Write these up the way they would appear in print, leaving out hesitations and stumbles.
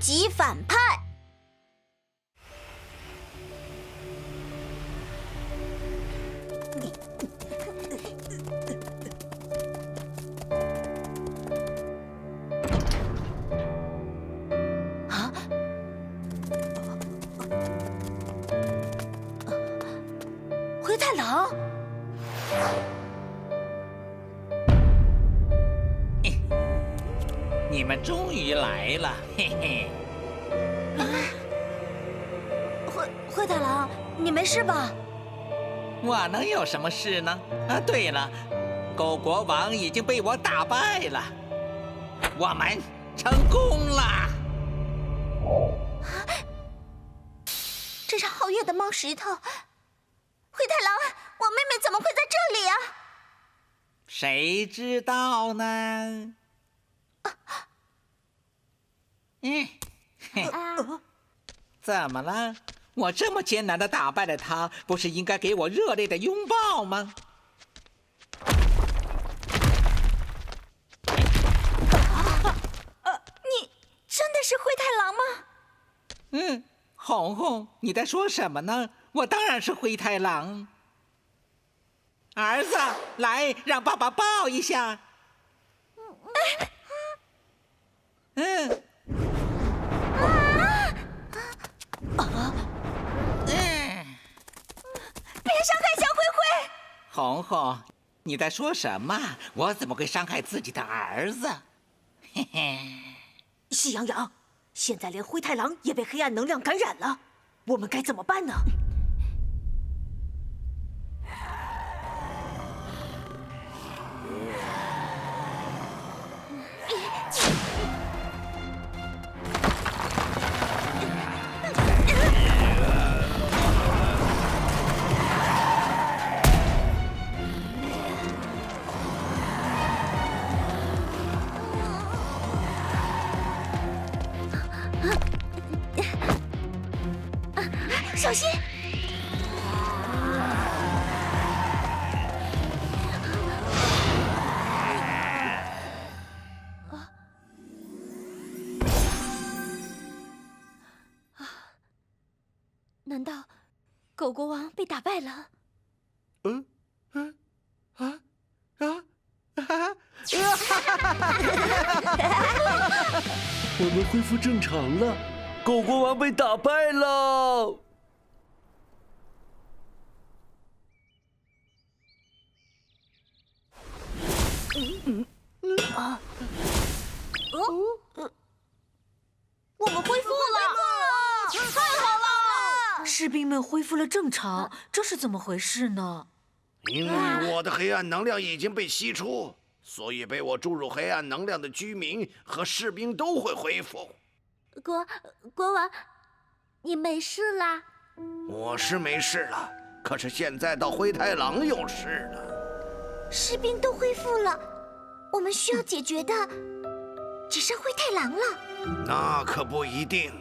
级反派。啊！灰太狼！你们终于来了，嘿嘿。灰太狼，你没事吧？我能有什么事呢？啊，对了，狗国王已经被我打败了，我们成功了。这是皓月的猫石头。灰太狼，我妹妹怎么会在这里啊？谁知道呢？怎么了？我这么艰难地打败了他，不是应该给我热烈的拥抱吗？你真的是灰太狼吗？红红，你在说什么呢？我当然是灰太狼。儿子，来，让爸爸抱一下。别伤害小灰灰！红红，你在说什么？我怎么会伤害自己的儿子？嘿嘿。喜羊羊，现在连灰太狼也被黑暗能量感染了，我们该怎么办呢？小心！难道狗国王被打败了？我们恢复正常了，狗国王被打败了。我们恢复了！太好了！士兵们恢复了正常，这是怎么回事呢？因为我的黑暗能量已经被吸出，所以被我注入黑暗能量的居民和士兵都会恢复。国王，你没事啦？我是没事了，可是现在到灰太狼有事了。士兵都恢复了，我们需要解决的只剩灰太狼了。那可不一定。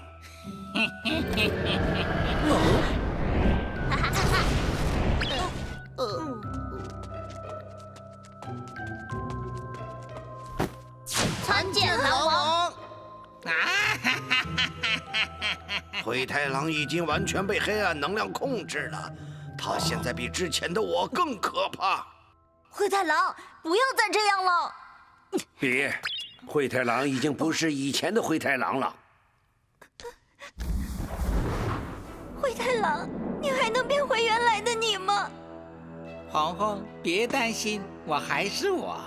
参见狼王！灰太狼已经完全被黑暗能量控制了，他现在比之前的我更可怕。灰太狼，不要再这样了！别，灰太狼已经不是以前的灰太狼了。灰太狼，你还能变回原来的你吗？红红，别担心，我还是我，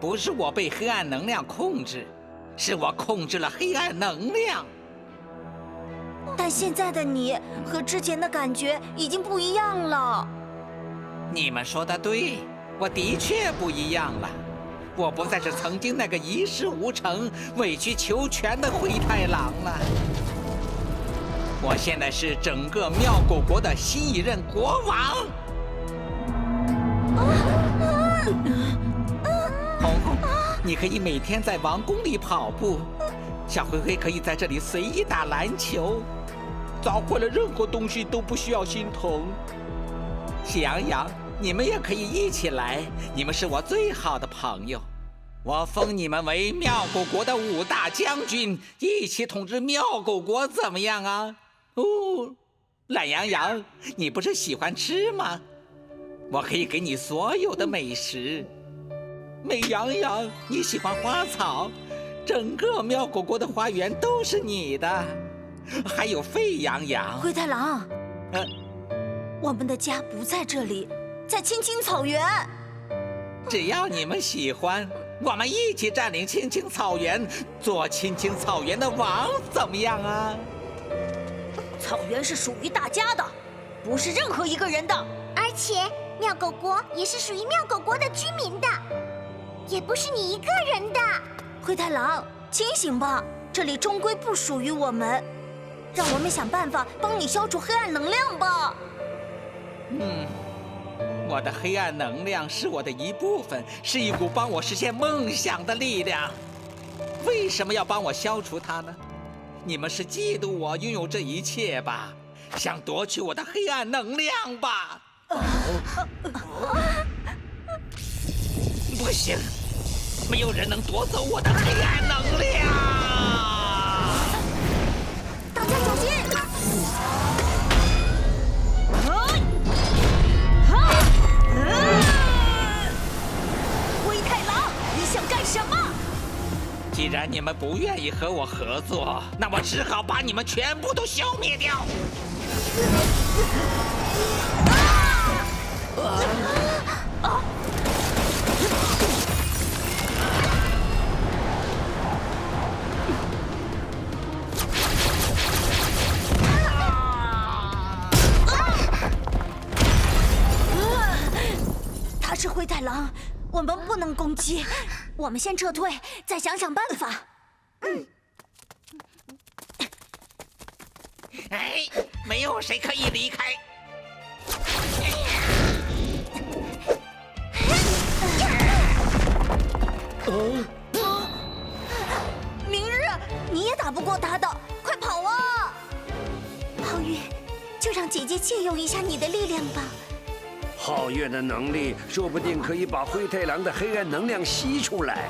不是我被黑暗能量控制，是我控制了黑暗能量。但现在的你和之前的感觉已经不一样了。你们说的对，我的确不一样了。我不再是曾经那个一事无成、委曲求全的灰太狼了。我现在是整个妙狗国的新一任国王。红红，你可以每天在王宫里跑步，小灰灰可以在这里随意打篮球，砸坏了任何东西都不需要心疼。喜羊羊，你们也可以一起来，你们是我最好的朋友。我封你们为妙狗国的5大将军，一起统治妙狗国，怎么样啊？哦，懒羊羊，你不是喜欢吃吗？我可以给你所有的美食。美羊羊，你喜欢花草，整个妙狗国的花园都是你的。还有沸羊羊，灰太狼，我们的家不在这里，在青青草原。只要你们喜欢，我们一起占领青青草原，做青青草原的王，怎么样啊？草原是属于大家的，不是任何一个人的。而且妙狗国也是属于妙狗国的居民的，也不是你一个人的。灰太狼，清醒吧，这里终归不属于我们，让我们想办法帮你消除黑暗能量吧。我的黑暗能量是我的一部分，是一股帮我实现梦想的力量。为什么要帮我消除它呢？你们是嫉妒我拥有这一切吧？想夺取我的黑暗能量吧？不行，没有人能夺走我的黑暗能量！大家小心！灰太狼，你想干什么？既然你们不愿意和我合作，那我只好把你们全部都消灭掉。他是灰太狼，我们不能攻击，我们先撤退，再想想办法。哎，没有谁可以离开。明日，你也打不过他的，快跑啊！皓月，就让姐姐借用一下你的力量吧。皓月的能力说不定可以把灰太狼的黑暗能量吸出来。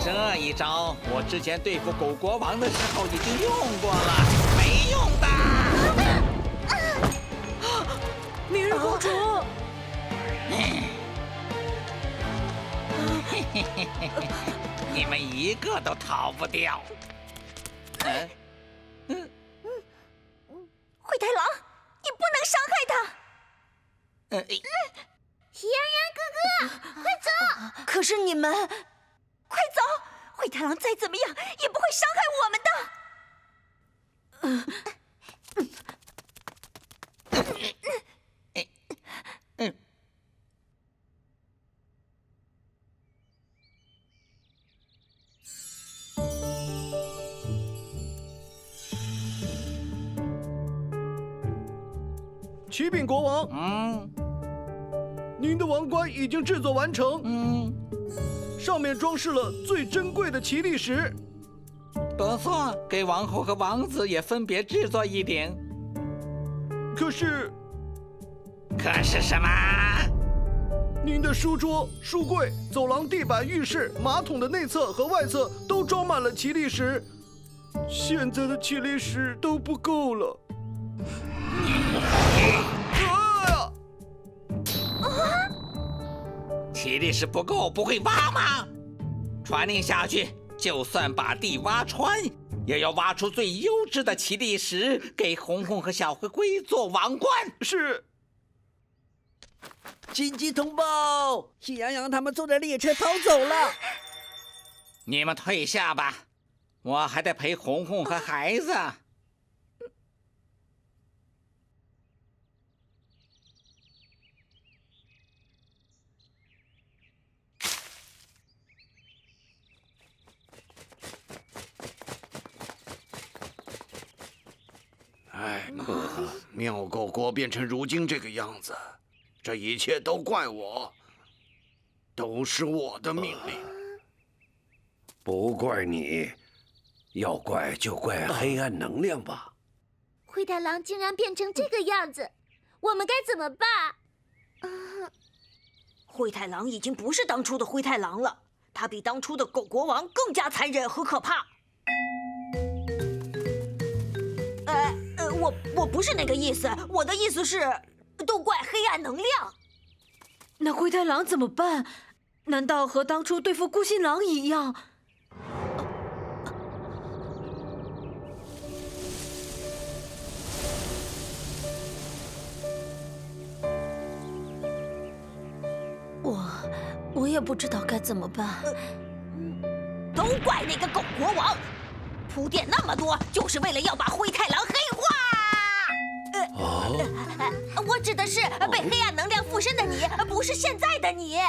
这一招我之前对付狗国王的时候已经用过了，没用的。明日公主，你们一个都逃不掉。灰太狼，你不能伤害他。喜羊羊哥哥，快走！可是你们，快走！灰太狼再怎么样也不会伤害我们的。启禀国王，您的王冠已经制作完成，上面装饰了最珍贵的奇力石。不错，给王后和王子也分别制作一顶。可是什么？您的书桌、书柜、走廊地板、浴室、马桶的内侧和外侧都装满了奇力石，现在的奇力石都不够了。奇力石不够，不会挖吗？传令下去，就算把地挖穿，也要挖出最优质的奇力石，给红红和小灰灰做王冠。是。紧急通报！喜羊羊他们坐着列车逃走了。你们退下吧，我还得陪红红和孩子。哎，妙狗国变成如今这个样子，这一切都怪我，都是我的命令。不怪你，要怪就怪黑暗能量吧。灰太狼竟然变成这个样子，我们该怎么办？灰太狼已经不是当初的灰太狼了，他比当初的狗国王更加残忍和可怕。我不是那个意思，我的意思是，都怪黑暗能量。那灰太狼怎么办？难道和当初对付顾信郎一样？我也不知道该怎么办。都怪那个狗国王，铺垫那么多，就是为了要把灰太狼黑化。我指的是被黑暗能量附身的你，不是现在的你。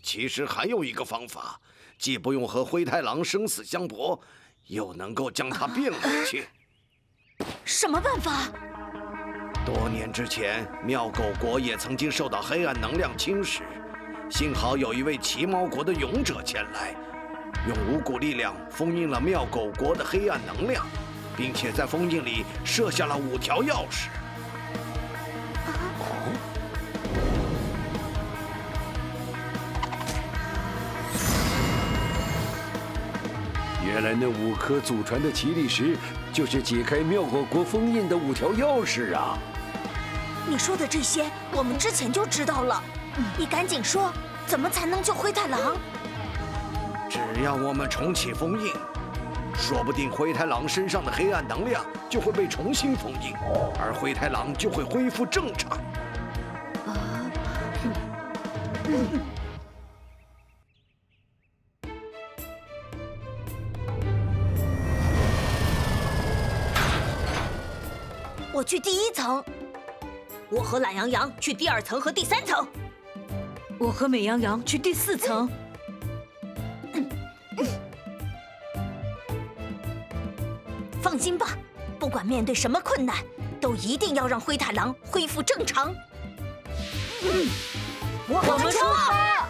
其实还有一个方法，既不用和灰太狼生死相搏，又能够将它变回去。什么办法？多年之前，妙狗国也曾经受到黑暗能量侵蚀，幸好有一位奇猫国的勇者前来，用五谷力量封印了妙狗国的黑暗能量，并且在封印里设下了5条钥匙。原来那5颗祖传的奇力石，就是解开妙狗国封印的5条钥匙啊！你说的这些，我们之前就知道了。你赶紧说，怎么才能救灰太狼？只要我们重启封印，说不定灰太狼身上的黑暗能量就会被重新封印，而灰太狼就会恢复正常。我去第1层，我和懒羊羊去第2层和第3层，我和美羊羊去第4层。放心吧，不管面对什么困难，都一定要让灰太狼恢复正常。我们出发。